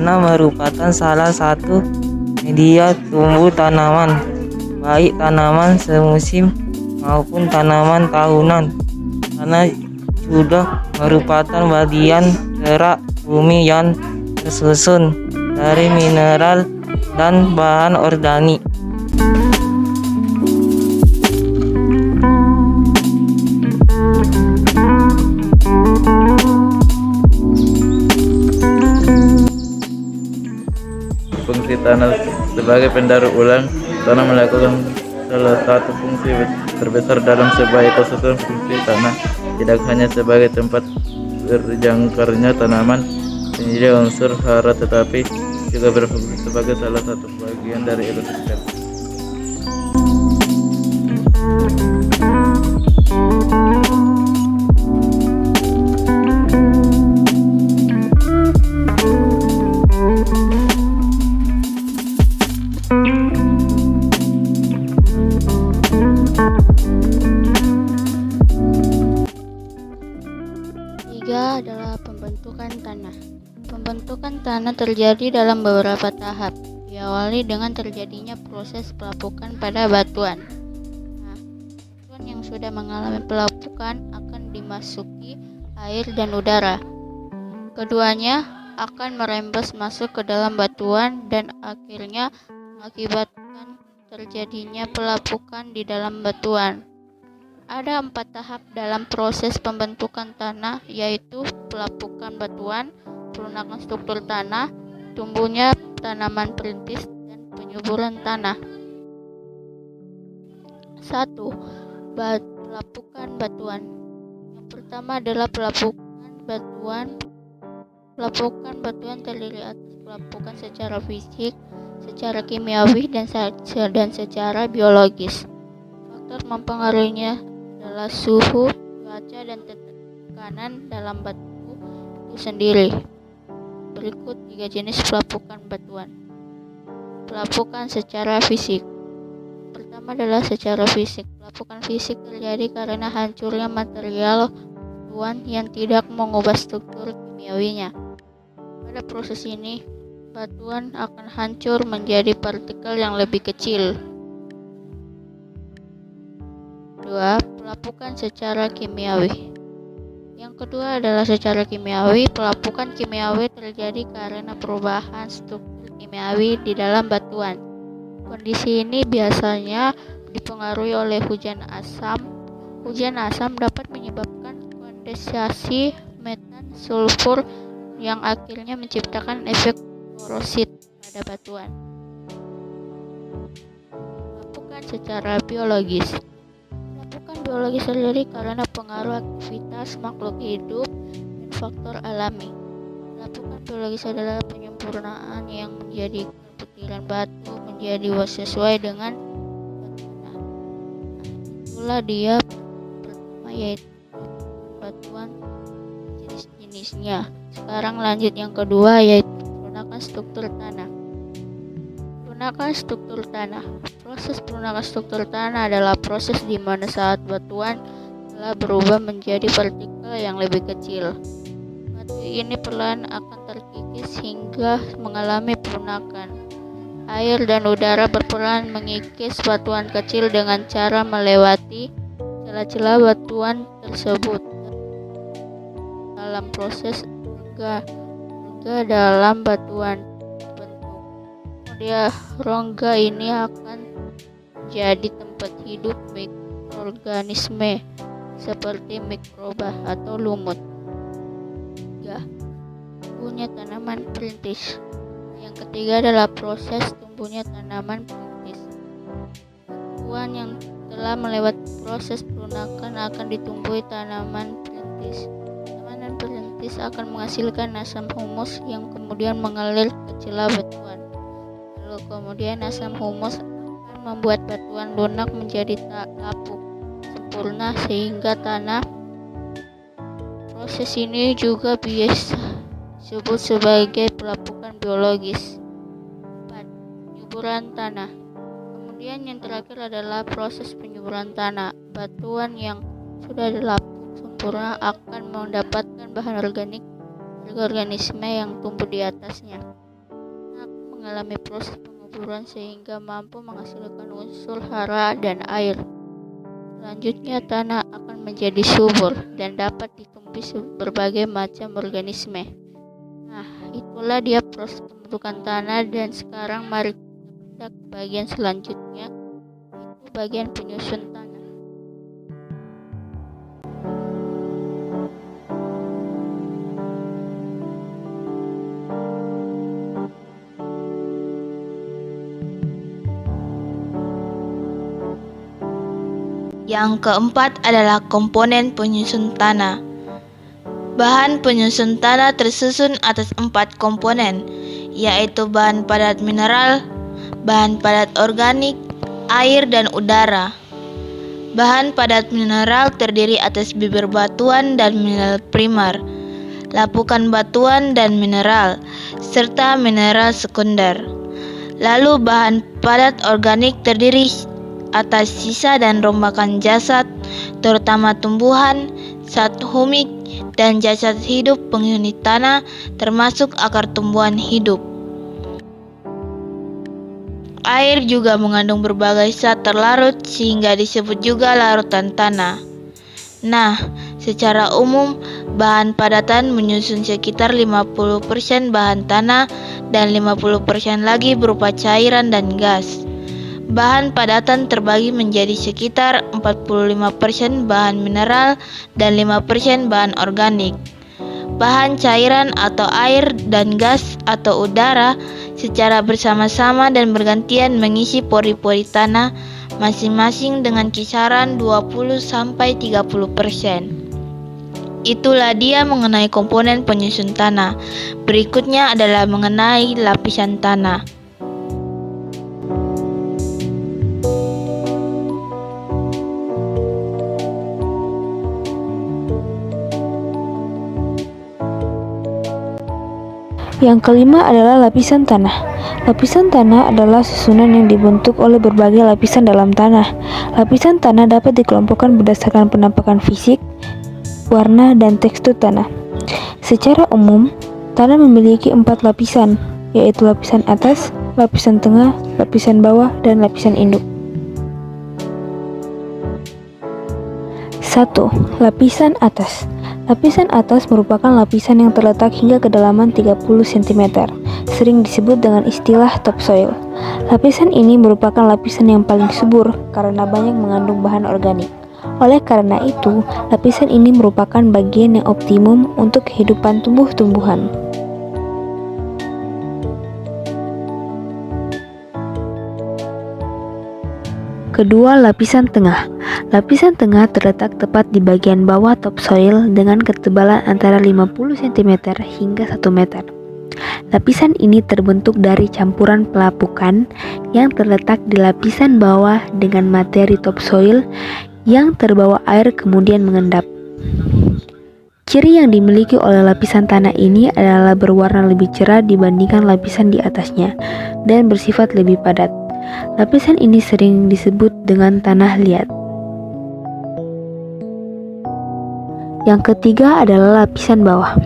Tanah merupakan salah satu media tumbuh tanaman, baik tanaman semusim maupun tanaman tahunan. Tanah juga merupakan bagian gerak bumi yang tersusun dari mineral dan bahan organik. Fungsi tanah sebagai pendaur ulang. Tanah melakukan salah satu fungsi terbesar dalam sebuah ekosistem. Fungsi tanah tidak hanya sebagai tempat berjangkarnya tanaman penyedia unsur hara, tetapi juga berfungsi sebagai salah satu bagian dari ekosistem. Tiga adalah pembentukan tanah. Pembentukan tanah terjadi dalam beberapa tahap. Diawali dengan terjadinya proses pelapukan pada batuan. Batuan yang sudah mengalami pelapukan akan dimasuki air dan udara. Keduanya akan merembes masuk ke dalam batuan dan akhirnya mengakibatkan terjadinya pelapukan di dalam batuan. Ada 4 tahap dalam proses pembentukan tanah, yaitu pelapukan batuan, pelunakan struktur tanah, tumbuhnya tanaman perintis, dan penyuburan tanah. 1. Pelapukan batuan. Yang pertama adalah pelapukan batuan. Pelapukan batuan terdiri atas pelapukan secara fisik, secara kimiawi, dan secara biologis. Faktor mempengaruhinya adalah suhu, cuaca, dan tekanan dalam batu itu sendiri. Berikut 3 jenis pelapukan batuan. Pelapukan secara fisik. Pertama adalah secara fisik. Pelapukan fisik terjadi karena hancurnya material batuan yang tidak mengubah struktur kimiawinya. Pada proses ini, batuan akan hancur menjadi partikel yang lebih kecil. 2. Pelapukan secara kimiawi. Yang kedua adalah secara kimiawi. Pelapukan kimiawi terjadi karena perubahan struktur kimiawi di dalam batuan. Kondisi ini biasanya dipengaruhi oleh hujan asam. Hujan asam dapat menyebabkan kondensasi metan sulfur yang akhirnya menciptakan efek korosid pada batuan. Pelapukan secara biologis. Pelapukan biologis terjadi karena pengaruh aktivitas makhluk hidup dan faktor alami. Pelapukan biologis adalah penyempurnaan yang menjadikan butiran batu menjadi sesuai dengan tanah. Itulah dia pertama, yaitu batuan jenis-jenisnya. Sekarang lanjut yang kedua, yaitu pelunakan struktur tanah. Pelunakan struktur tanah. Proses pelunakan struktur tanah adalah proses di mana saat batuan telah berubah menjadi partikel yang lebih kecil. Batu ini perlahan akan terkikis hingga mengalami pelunakan. Air dan udara berperan mengikis batuan kecil dengan cara melewati celah-celah batuan tersebut. Dalam proses rongga dalam batuan terbentuk. Kemudian rongga ini akan jadi tempat hidup mikroorganisme seperti mikroba atau lumut. 3. Tumbuhnya tanaman perintis. Yang ketiga adalah proses tumbuhnya tanaman perintis. Batuan yang telah melewati proses pelunakan akan ditumbuhi tanaman perintis. Tanaman perintis akan menghasilkan asam humus yang kemudian mengalir ke celah batuan. Lalu kemudian asam humus akan membuat batuan lunak menjadi tak lapuk sempurna sehingga tanah. Proses ini juga biasa disebut sebagai pelapukan biologis. 4. Penyuburan tanah. Kemudian yang terakhir adalah proses penyuburan tanah. Batuan yang sudah dilapuk sempurna akan mendapatkan bahan organik dari organisme yang tumbuh di atasnya. mengalami proses penguburan sehingga mampu menghasilkan unsur hara dan air. Selanjutnya, tanah akan menjadi subur dan dapat ditumbuhi berbagai macam organisme. Nah, itulah dia proses pembentukan tanah, dan sekarang mari kita ke bagian selanjutnya, yaitu bagian penyusun tanah. Yang keempat adalah komponen penyusun tanah. Bahan penyusun tanah tersusun atas 4 komponen, yaitu bahan padat mineral, bahan padat organik, air, dan udara. Bahan padat mineral terdiri atas bibir batuan dan mineral primer, lapukan batuan dan mineral, serta mineral sekunder. Lalu bahan padat organik terdiri atas sisa dan rombakan jasad, terutama tumbuhan, zat humik, dan jasad hidup penghuni tanah, termasuk akar tumbuhan hidup. Air juga mengandung berbagai zat terlarut sehingga disebut juga larutan tanah. Nah, secara umum, bahan padatan menyusun sekitar 50% bahan tanah dan 50% lagi berupa cairan dan gas. Bahan padatan terbagi menjadi sekitar 45% bahan mineral dan 5% bahan organik. Bahan cairan atau air dan gas atau udara secara bersama-sama dan bergantian mengisi pori-pori tanah masing-masing dengan kisaran 20-30%. Itulah dia mengenai komponen penyusun tanah. Berikutnya adalah mengenai lapisan tanah. Yang kelima adalah lapisan tanah. Lapisan tanah adalah susunan yang dibentuk oleh berbagai lapisan dalam tanah. Lapisan tanah dapat dikelompokkan berdasarkan penampakan fisik, warna, dan tekstur tanah. Secara umum, tanah memiliki 4 lapisan, yaitu lapisan atas, lapisan tengah, lapisan bawah, dan lapisan induk. 1. Lapisan atas. Lapisan atas merupakan lapisan yang terletak hingga kedalaman 30 cm, sering disebut dengan istilah topsoil. Lapisan ini merupakan lapisan yang paling subur karena banyak mengandung bahan organik. Oleh karena itu, lapisan ini merupakan bagian yang optimum untuk kehidupan tumbuh-tumbuhan. Kedua, lapisan tengah. Lapisan tengah terletak tepat di bagian bawah topsoil dengan ketebalan antara 50 cm hingga 1 meter. Lapisan ini terbentuk dari campuran pelapukan yang terletak di lapisan bawah dengan materi topsoil yang terbawa air kemudian mengendap. Ciri yang dimiliki oleh lapisan tanah ini adalah berwarna lebih cerah dibandingkan lapisan di atasnya dan bersifat lebih padat. Lapisan ini sering disebut dengan tanah liat. Yang ketiga adalah lapisan bawah.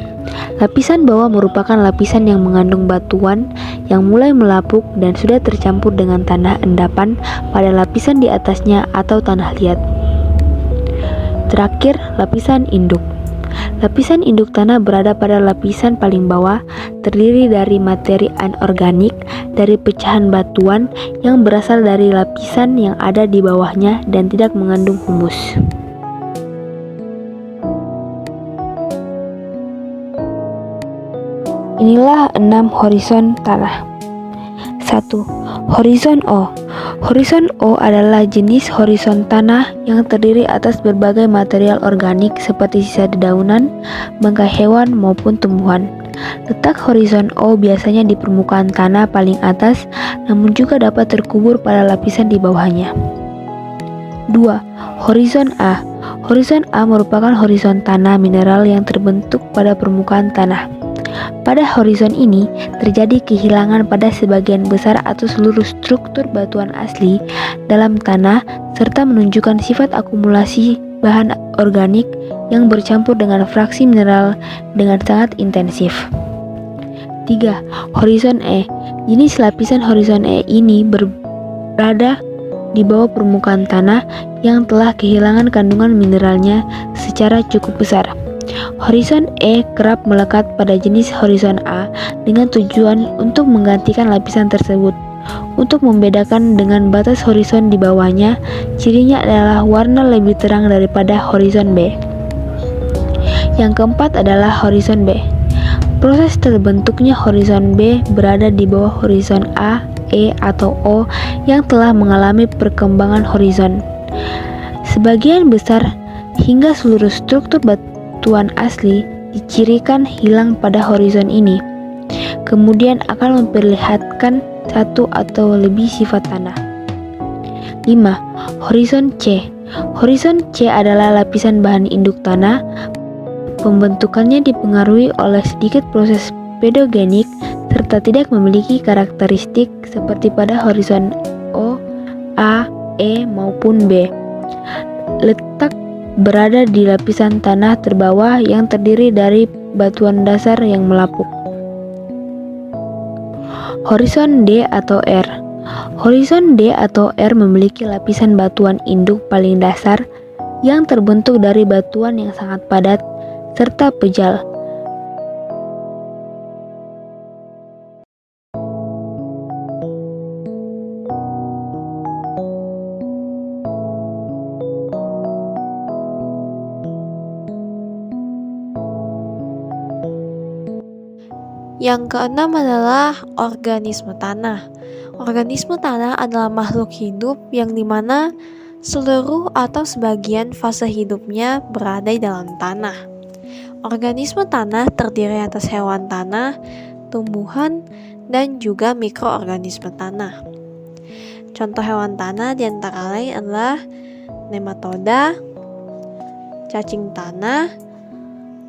Lapisan bawah merupakan lapisan yang mengandung batuan yang mulai melapuk dan sudah tercampur dengan tanah endapan pada lapisan di atasnya atau tanah liat. Terakhir, lapisan induk. Lapisan induk tanah berada pada lapisan paling bawah, terdiri dari materi anorganik dari pecahan batuan yang berasal dari lapisan yang ada di bawahnya dan tidak mengandung humus. Inilah 6 horizon tanah. 1. Horizon O. Horizon O adalah jenis horizon tanah yang terdiri atas berbagai material organik seperti sisa dedaunan, bangkai hewan maupun tumbuhan. Letak horizon O biasanya di permukaan tanah paling atas, namun juga dapat terkubur pada lapisan di bawahnya. 2. Horizon A. Horizon A merupakan horizon tanah mineral yang terbentuk pada permukaan tanah. Pada horizon ini, terjadi kehilangan pada sebagian besar atau seluruh struktur batuan asli dalam tanah serta menunjukkan sifat akumulasi bahan organik yang bercampur dengan fraksi mineral dengan sangat intensif. 3. Horizon E. Jenis lapisan horizon E ini berada di bawah permukaan tanah yang telah kehilangan kandungan mineralnya secara cukup besar. Horizon E kerap melekat pada jenis horizon A dengan tujuan untuk menggantikan lapisan tersebut. Untuk membedakan dengan batas horizon di bawahnya, cirinya adalah warna lebih terang daripada horizon B. Yang keempat adalah horizon B. Proses terbentuknya horizon B berada di bawah horizon A, E, atau O yang telah mengalami perkembangan horizon. Sebagian besar hingga seluruh struktur batuan asli dicirikan hilang pada horizon ini, kemudian akan memperlihatkan satu atau lebih sifat tanah. 5. Horizon C. Horizon C adalah lapisan bahan induk tanah. Pembentukannya dipengaruhi oleh sedikit proses pedogenik serta tidak memiliki karakteristik seperti pada horizon O, A, E maupun B. Letak berada di lapisan tanah terbawah yang terdiri dari batuan dasar yang melapuk. Horizon D atau R. Horizon D atau R memiliki lapisan batuan induk paling dasar yang terbentuk dari batuan yang sangat padat serta pejal. Yang keenam adalah organisme tanah. Organisme tanah adalah makhluk hidup yang dimana seluruh atau sebagian fase hidupnya berada di dalam tanah. Organisme tanah terdiri atas hewan tanah, tumbuhan, dan juga mikroorganisme tanah. Contoh hewan tanah diantara lain adalah nematoda, cacing tanah,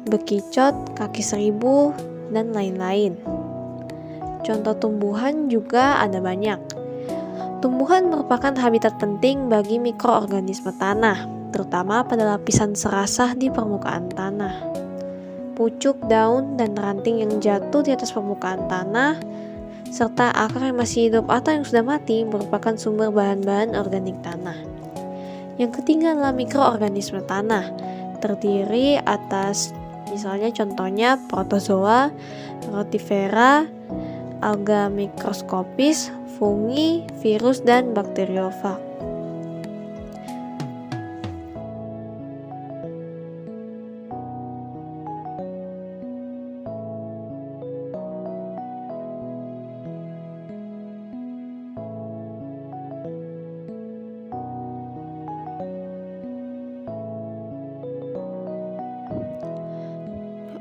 bekicot, kaki seribu, dan lain-lain. Contoh tumbuhan juga ada banyak. Tumbuhan merupakan habitat penting bagi mikroorganisme tanah, terutama pada lapisan serasah di permukaan tanah. Pucuk, daun, dan ranting yang jatuh di atas permukaan tanah, serta akar yang masih hidup atau yang sudah mati merupakan sumber bahan-bahan organik tanah. Yang ketiga adalah mikroorganisme tanah, terdiri atas misalnya contohnya protozoa, rotifera, alga mikroskopis, fungi, virus, dan bakteriofag.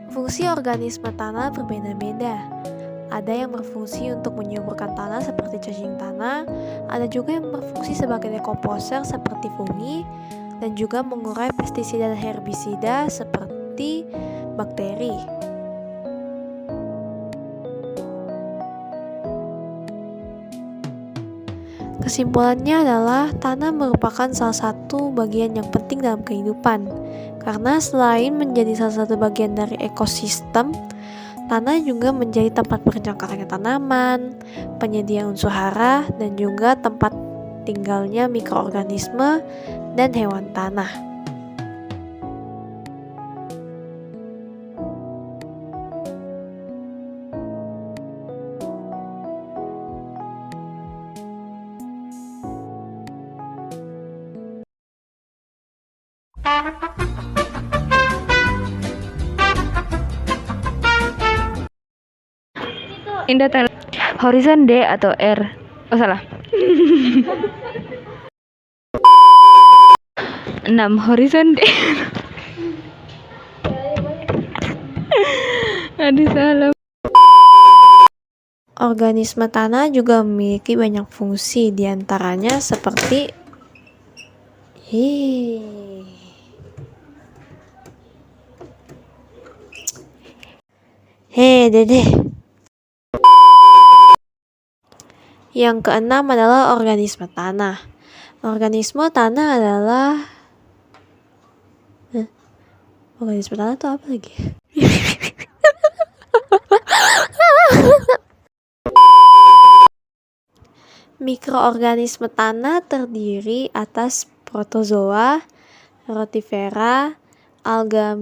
Fungsi organisme tanah berbeda-beda. Ada yang berfungsi untuk menyuburkan tanah seperti cacing tanah, ada juga yang berfungsi sebagai dekomposer seperti fungi, dan juga mengurai pestisida dan herbisida seperti bakteri. Kesimpulannya adalah tanah merupakan salah satu bagian yang penting dalam kehidupan. Karena selain menjadi salah satu bagian dari ekosistem, tanah juga menjadi tempat bercengkaranya tanaman, penyedia unsur hara, dan juga tempat tinggalnya mikroorganisme dan hewan tanah. Indah Tal. Horizon D atau R. Oh salah. 6. Horizon D. Aduh salah. Organisme tanah juga memiliki banyak fungsi, diantaranya seperti Dede. Yang keenam adalah organisme tanah. Organisme tanah adalah organisme tanah itu apa lagi? Mikroorganisme tanah terdiri atas protozoa, rotifera, alga